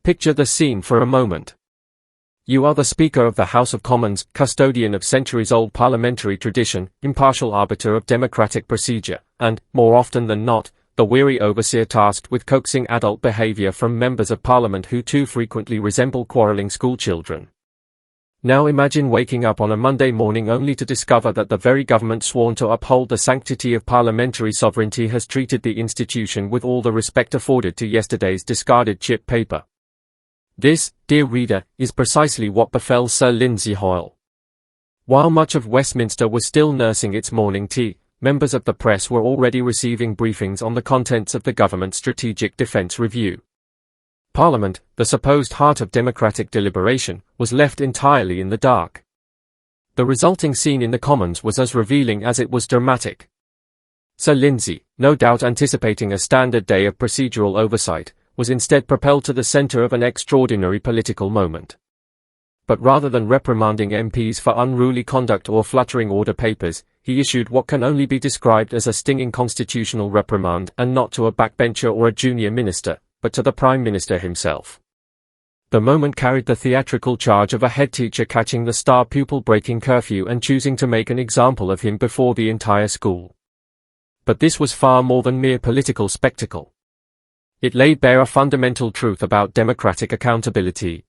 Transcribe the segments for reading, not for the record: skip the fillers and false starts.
Picture the scene for a moment. You are the Speaker of the House of Commons, custodian of centuries-old parliamentary tradition, impartial arbiter of democratic procedure, and, more often than not, the weary overseer tasked with coaxing adult behavior from members of parliament who too frequently resemble quarreling schoolchildren. Now imagine waking up on a Monday morning only to discover that the very government sworn to uphold the sanctity of parliamentary sovereignty has treated the institution with all the respect afforded to yesterday's discarded chip paper. This, dear reader, is precisely what befell Sir Lindsay Hoyle. While much of Westminster was still nursing its morning tea, members of the press were already receiving briefings on the contents of the government's Strategic Defence Review. Parliament, the supposed heart of democratic deliberation, was left entirely in the dark. The resulting scene in the Commons was as revealing as it was dramatic. Sir Lindsay, no doubt anticipating a standard day of procedural oversight, was instead propelled to the centre of an extraordinary political moment. But rather than reprimanding MPs for unruly conduct or fluttering order papers, he issued what can only be described as a stinging constitutional reprimand, and not to a backbencher or a junior minister, but to the Prime Minister himself. The moment carried the theatrical charge of a headteacher catching the star pupil breaking curfew and choosing to make an example of him before the entire school. But this was far more than mere political spectacle. It laid bare a fundamental truth about democratic accountability.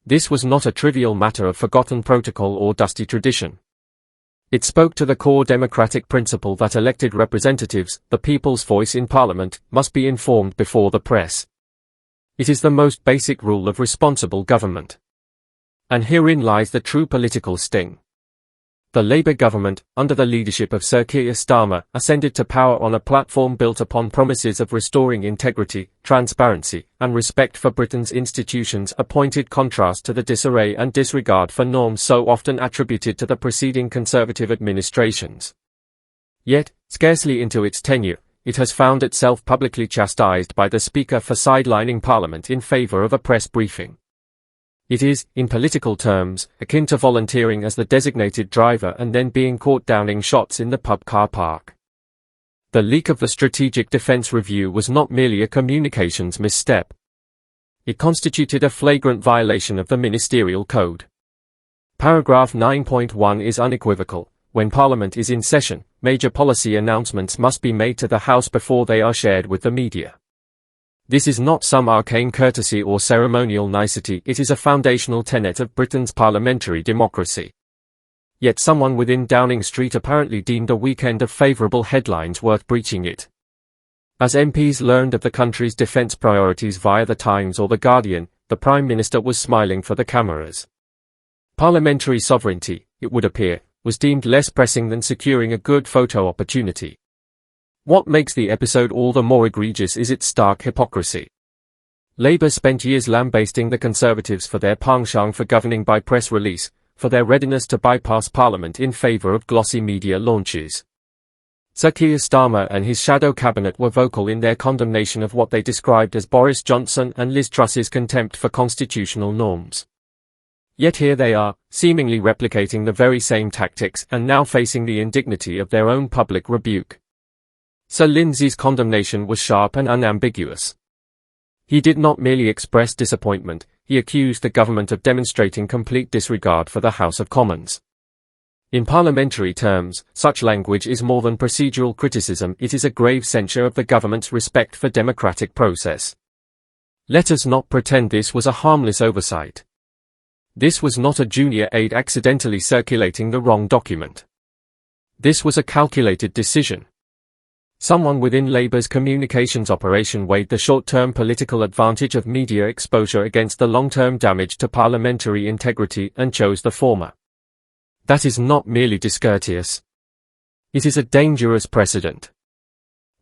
This was not a trivial matter of forgotten protocol or dusty tradition. It spoke to the core democratic principle that elected representatives, the people's voice in Parliament, must be informed before the press. It is the most basic rule of responsible government. And herein lies the true political sting. The Labour government, under the leadership of Sir Keir Starmer, ascended to power on a platform built upon promises of restoring integrity, transparency, and respect for Britain's institutions, a pointed contrast to the disarray and disregard for norms so often attributed to the preceding Conservative administrations. Yet, scarcely into its tenure, it has found itself publicly chastised by the Speaker for sidelining Parliament in favour of a press briefing. It is, in political terms, akin to volunteering as the designated driver and then being caught downing shots in the pub car park. The leak of the Strategic Defence Review was not merely a communications misstep. It constituted a flagrant violation of the Ministerial Code. Paragraph 9.1 is unequivocal. When Parliament is in session, major policy announcements must be made to the House before they are shared with the media. This is not some arcane courtesy or ceremonial nicety, it is a foundational tenet of Britain's parliamentary democracy. Yet someone within Downing Street apparently deemed a weekend of favourable headlines worth breaching it. As MPs learned of the country's defence priorities via the Times or the Guardian, the Prime Minister was smiling for the cameras. Parliamentary sovereignty, it would appear, was deemed less pressing than securing a good photo opportunity. What makes the episode all the more egregious is its stark hypocrisy. Labour spent years lambasting the Conservatives for their penchant for governing by press release, for their readiness to bypass Parliament in favour of glossy media launches. Sir Keir Starmer and his shadow cabinet were vocal in their condemnation of what they described as Boris Johnson and Liz Truss's contempt for constitutional norms. Yet here they are, seemingly replicating the very same tactics and now facing the indignity of their own public rebuke. Sir Lindsay's condemnation was sharp and unambiguous. He did not merely express disappointment, he accused the government of demonstrating complete disregard for the House of Commons. In parliamentary terms, such language is more than procedural criticism, it is a grave censure of the government's respect for democratic process. Let us not pretend this was a harmless oversight. This was not a junior aide accidentally circulating the wrong document. This was a calculated decision. Someone within Labour's communications operation weighed the short-term political advantage of media exposure against the long-term damage to parliamentary integrity and chose the former. That is not merely discourteous. It is a dangerous precedent.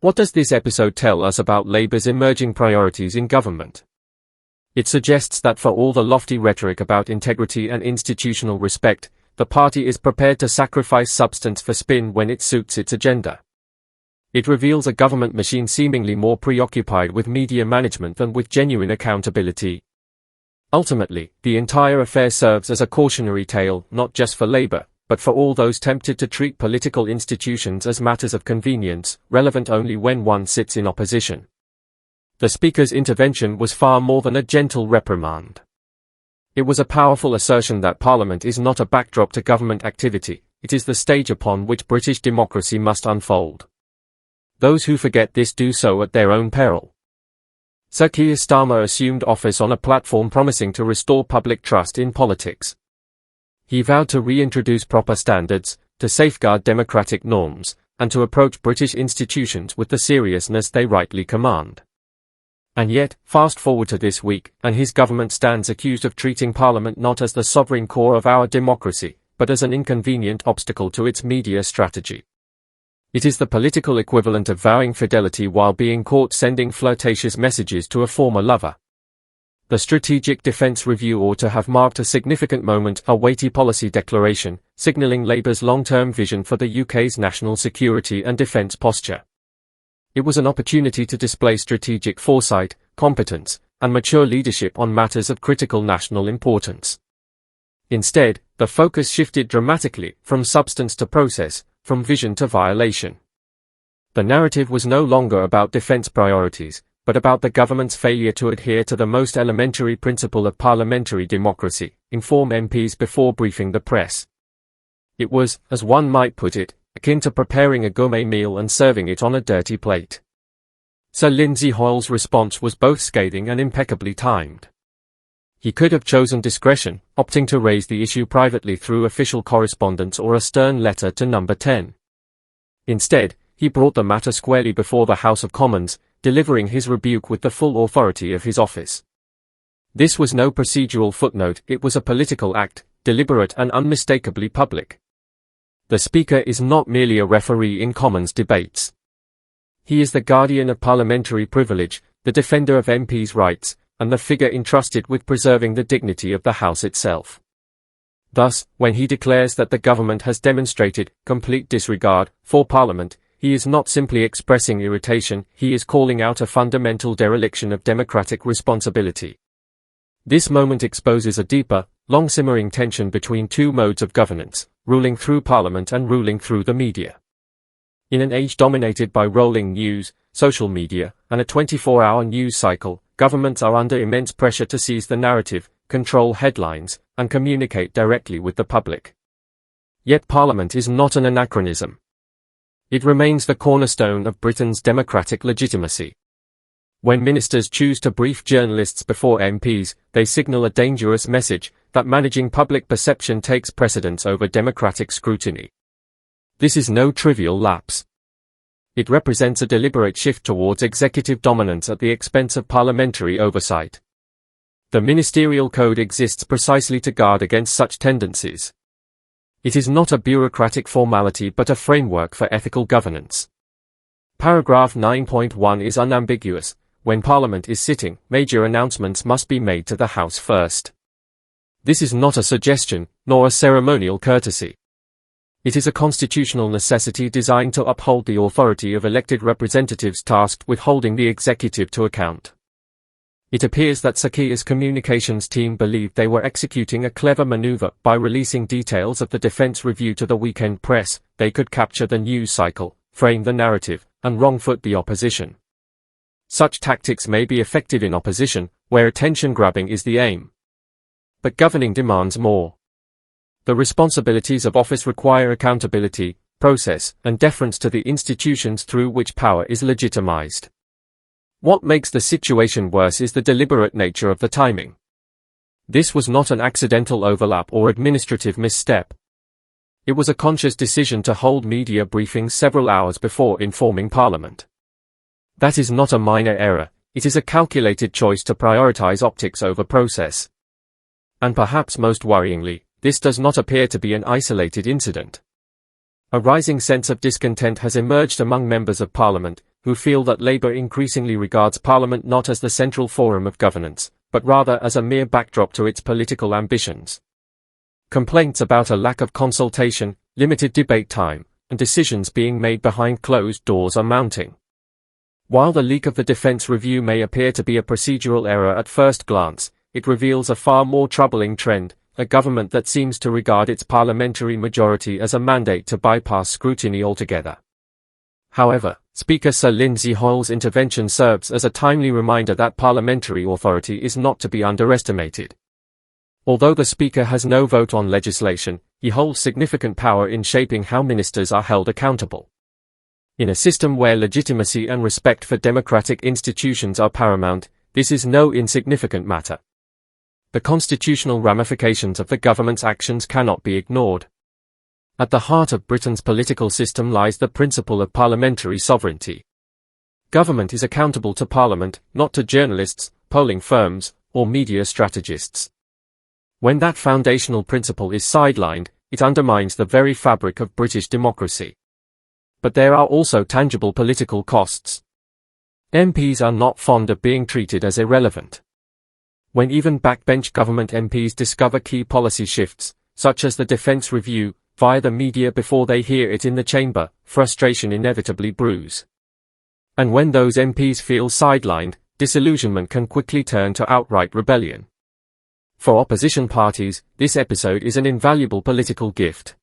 What does this episode tell us about Labour's emerging priorities in government? It suggests that for all the lofty rhetoric about integrity and institutional respect, the party is prepared to sacrifice substance for spin when it suits its agenda. It reveals a government machine seemingly more preoccupied with media management than with genuine accountability. Ultimately, the entire affair serves as a cautionary tale, not just for Labour, but for all those tempted to treat political institutions as matters of convenience, relevant only when one sits in opposition. The Speaker's intervention was far more than a gentle reprimand. It was a powerful assertion that Parliament is not a backdrop to government activity, it is the stage upon which British democracy must unfold. Those who forget this do so at their own peril. Sir Keir Starmer assumed office on a platform promising to restore public trust in politics. He vowed to reintroduce proper standards, to safeguard democratic norms, and to approach British institutions with the seriousness they rightly command. And yet, fast forward to this week, and his government stands accused of treating Parliament not as the sovereign core of our democracy, but as an inconvenient obstacle to its media strategy. It is the political equivalent of vowing fidelity while being caught sending flirtatious messages to a former lover. The Strategic Defence Review ought to have marked a significant moment, a weighty policy declaration, signalling Labour's long-term vision for the UK's national security and defence posture. It was an opportunity to display strategic foresight, competence, and mature leadership on matters of critical national importance. Instead, the focus shifted dramatically, from substance to process, from vision to violation. The narrative was no longer about defence priorities, but about the government's failure to adhere to the most elementary principle of parliamentary democracy: inform MPs before briefing the press. It was, as one might put it, akin to preparing a gourmet meal and serving it on a dirty plate. Sir Lindsay Hoyle's response was both scathing and impeccably timed. He could have chosen discretion, opting to raise the issue privately through official correspondence or a stern letter to Number 10. Instead, he brought the matter squarely before the House of Commons, delivering his rebuke with the full authority of his office. This was no procedural footnote, it was a political act, deliberate and unmistakably public. The Speaker is not merely a referee in Commons debates. He is the guardian of parliamentary privilege, the defender of MPs' rights, and the figure entrusted with preserving the dignity of the House itself. Thus, when he declares that the government has demonstrated complete disregard for Parliament, he is not simply expressing irritation, he is calling out a fundamental dereliction of democratic responsibility. This moment exposes a deeper, long-simmering tension between two modes of governance, ruling through Parliament and ruling through the media. In an age dominated by rolling news, social media, and a 24-hour news cycle, governments are under immense pressure to seize the narrative, control headlines, and communicate directly with the public. Yet Parliament is not an anachronism. It remains the cornerstone of Britain's democratic legitimacy. When ministers choose to brief journalists before MPs, they signal a dangerous message, that managing public perception takes precedence over democratic scrutiny. This is no trivial lapse. It represents a deliberate shift towards executive dominance at the expense of parliamentary oversight. The ministerial code exists precisely to guard against such tendencies. It is not a bureaucratic formality but a framework for ethical governance. Paragraph 9.1 is unambiguous. When Parliament is sitting, major announcements must be made to the House first. This is not a suggestion, nor a ceremonial courtesy. It is a constitutional necessity designed to uphold the authority of elected representatives tasked with holding the executive to account. It appears that Sir Keir's communications team believed they were executing a clever maneuver. By releasing details of the Defence Review to the weekend press, they could capture the news cycle, frame the narrative, and wrong-foot the opposition. Such tactics may be effective in opposition, where attention-grabbing is the aim. But governing demands more. The responsibilities of office require accountability, process, and deference to the institutions through which power is legitimized. What makes the situation worse is the deliberate nature of the timing. This was not an accidental overlap or administrative misstep. It was a conscious decision to hold media briefings several hours before informing Parliament. That is not a minor error, it is a calculated choice to prioritize optics over process. And perhaps most worryingly, this does not appear to be an isolated incident. A rising sense of discontent has emerged among members of Parliament, who feel that Labour increasingly regards Parliament not as the central forum of governance, but rather as a mere backdrop to its political ambitions. Complaints about a lack of consultation, limited debate time, and decisions being made behind closed doors are mounting. While the leak of the Defence Review may appear to be a procedural error at first glance, it reveals a far more troubling trend, a government that seems to regard its parliamentary majority as a mandate to bypass scrutiny altogether. However, Speaker Sir Lindsay Hoyle's intervention serves as a timely reminder that parliamentary authority is not to be underestimated. Although the Speaker has no vote on legislation, he holds significant power in shaping how ministers are held accountable. In a system where legitimacy and respect for democratic institutions are paramount, this is no insignificant matter. The constitutional ramifications of the government's actions cannot be ignored. At the heart of Britain's political system lies the principle of parliamentary sovereignty. Government is accountable to Parliament, not to journalists, polling firms, or media strategists. When that foundational principle is sidelined, it undermines the very fabric of British democracy. But there are also tangible political costs. MPs are not fond of being treated as irrelevant. When even backbench government MPs discover key policy shifts, such as the defence review, via the media before they hear it in the chamber, frustration inevitably brews. And when those MPs feel sidelined, disillusionment can quickly turn to outright rebellion. For opposition parties, this episode is an invaluable political gift.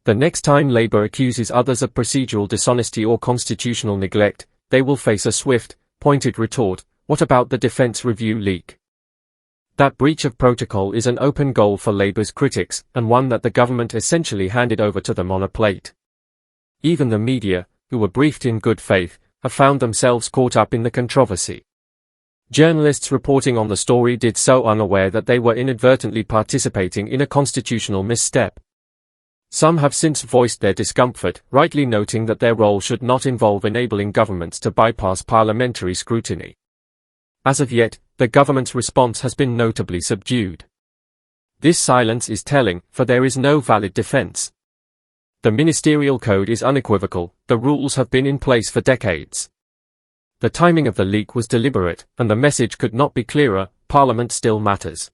The next time Labour accuses others of procedural dishonesty or constitutional neglect, they will face a swift, pointed retort: what about the defence review leak? That breach of protocol is an open goal for Labour's critics, and one that the government essentially handed over to them on a plate. Even the media, who were briefed in good faith, have found themselves caught up in the controversy. Journalists reporting on the story did so unaware that they were inadvertently participating in a constitutional misstep. Some have since voiced their discomfort, rightly noting that their role should not involve enabling governments to bypass parliamentary scrutiny. As of yet, the government's response has been notably subdued. This silence is telling, for there is no valid defense. The ministerial code is unequivocal, the rules have been in place for decades. The timing of the leak was deliberate, and the message could not be clearer: Parliament still matters.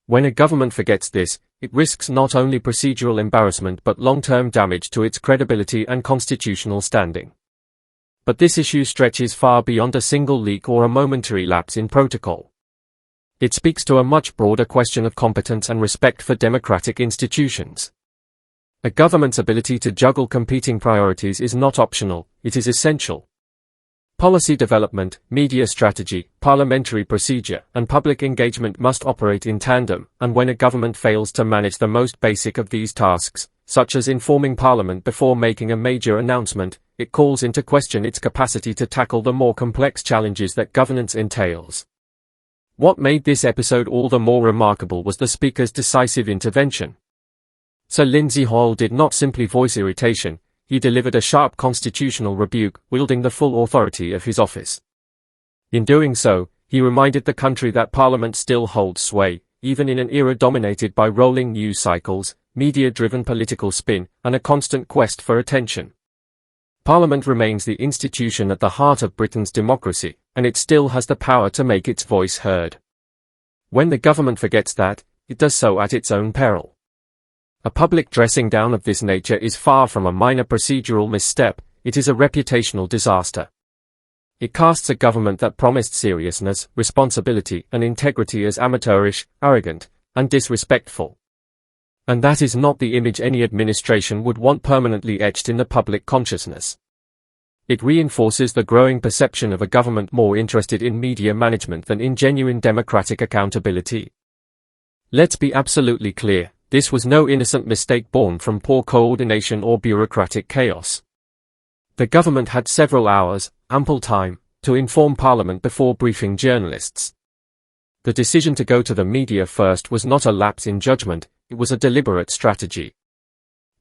When a government forgets this, it risks not only procedural embarrassment but long-term damage to its credibility and constitutional standing. But this issue stretches far beyond a single leak or a momentary lapse in protocol. It speaks to a much broader question of competence and respect for democratic institutions. A government's ability to juggle competing priorities is not optional, it is essential. Policy development, media strategy, parliamentary procedure, and public engagement must operate in tandem, and when a government fails to manage the most basic of these tasks, such as informing Parliament before making a major announcement, it calls into question its capacity to tackle the more complex challenges that governance entails. What made this episode all the more remarkable was the Speaker's decisive intervention. Sir Lindsay Hoyle did not simply voice irritation, he delivered a sharp constitutional rebuke, wielding the full authority of his office. In doing so, he reminded the country that Parliament still holds sway, even in an era dominated by rolling news cycles, media-driven political spin, and a constant quest for attention. Parliament remains the institution at the heart of Britain's democracy, and it still has the power to make its voice heard. When the government forgets that, it does so at its own peril. A public dressing down of this nature is far from a minor procedural misstep, it is a reputational disaster. It casts a government that promised seriousness, responsibility, and integrity as amateurish, arrogant, and disrespectful. And that is not the image any administration would want permanently etched in the public consciousness. It reinforces the growing perception of a government more interested in media management than in genuine democratic accountability. Let's be absolutely clear, this was no innocent mistake born from poor coordination or bureaucratic chaos. The government had several hours, ample time, to inform Parliament before briefing journalists. The decision to go to the media first was not a lapse in judgment, it was a deliberate strategy.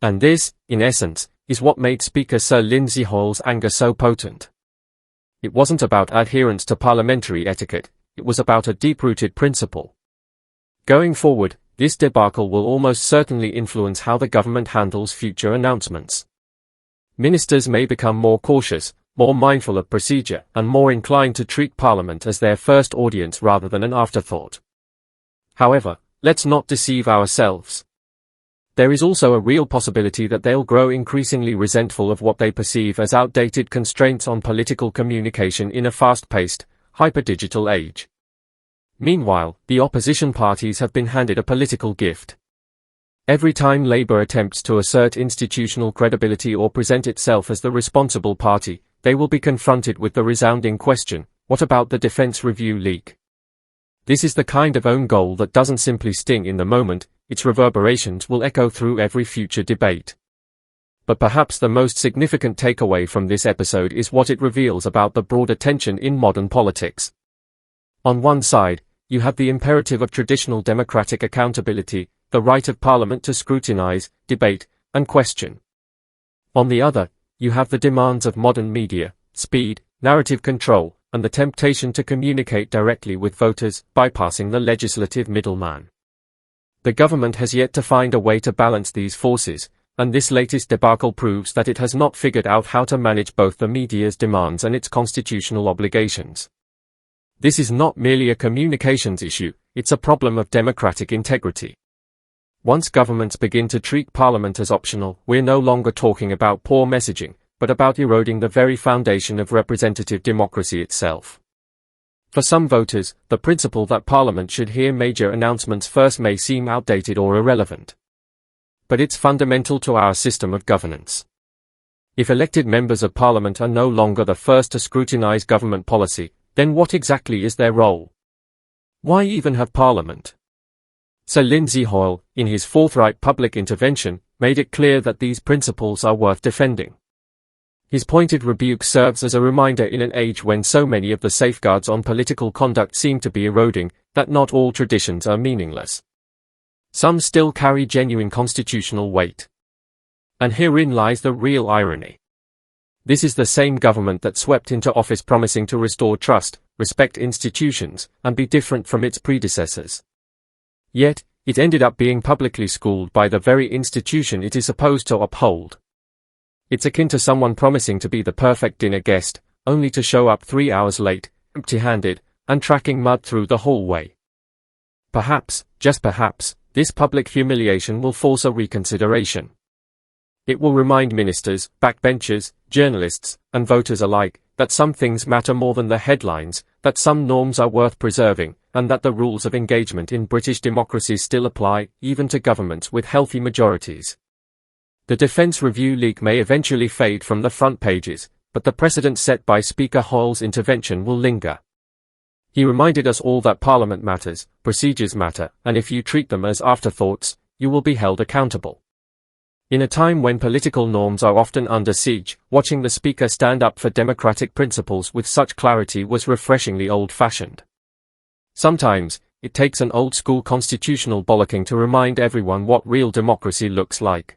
And this, in essence, is what made Speaker Sir Lindsay Hoyle's anger so potent. It wasn't about adherence to parliamentary etiquette, it was about a deep-rooted principle. Going forward, this debacle will almost certainly influence how the government handles future announcements. Ministers may become more cautious, more mindful of procedure, and more inclined to treat Parliament as their first audience rather than an afterthought. However, let's not deceive ourselves. There is also a real possibility that they'll grow increasingly resentful of what they perceive as outdated constraints on political communication in a fast-paced, hyper-digital age. Meanwhile, the opposition parties have been handed a political gift. Every time Labour attempts to assert institutional credibility or present itself as the responsible party, they will be confronted with the resounding question, what about the Defence Review leak? This is the kind of own goal that doesn't simply sting in the moment, its reverberations will echo through every future debate. But perhaps the most significant takeaway from this episode is what it reveals about the broader tension in modern politics. On one side, you have the imperative of traditional democratic accountability, the right of Parliament to scrutinise, debate, and question. On the other, you have the demands of modern media, speed, narrative control, and the temptation to communicate directly with voters, bypassing the legislative middleman. The government has yet to find a way to balance these forces, and this latest debacle proves that it has not figured out how to manage both the media's demands and its constitutional obligations. This is not merely a communications issue, it's a problem of democratic integrity. Once governments begin to treat Parliament as optional, we're no longer talking about poor messaging, but about eroding the very foundation of representative democracy itself. For some voters, the principle that Parliament should hear major announcements first may seem outdated or irrelevant. But it's fundamental to our system of governance. If elected members of Parliament are no longer the first to scrutinise government policy, then what exactly is their role? Why even have Parliament? Sir Lindsay Hoyle, in his forthright public intervention, made it clear that these principles are worth defending. His pointed rebuke serves as a reminder in an age when so many of the safeguards on political conduct seem to be eroding, that not all traditions are meaningless. Some still carry genuine constitutional weight. And herein lies the real irony. This is the same government that swept into office promising to restore trust, respect institutions, and be different from its predecessors. Yet, it ended up being publicly schooled by the very institution it is supposed to uphold. It's akin to someone promising to be the perfect dinner guest, only to show up 3 hours late, empty-handed, and tracking mud through the hallway. Perhaps, just perhaps, this public humiliation will force a reconsideration. It will remind ministers, backbenchers, journalists, and voters alike, that some things matter more than the headlines, that some norms are worth preserving, and that the rules of engagement in British democracy still apply, even to governments with healthy majorities. The Defence Review leak may eventually fade from the front pages, but the precedent set by Speaker Hoyle's intervention will linger. He reminded us all that Parliament matters, procedures matter, and if you treat them as afterthoughts, you will be held accountable. In a time when political norms are often under siege, watching the Speaker stand up for democratic principles with such clarity was refreshingly old-fashioned. Sometimes, it takes an old-school constitutional bollocking to remind everyone what real democracy looks like.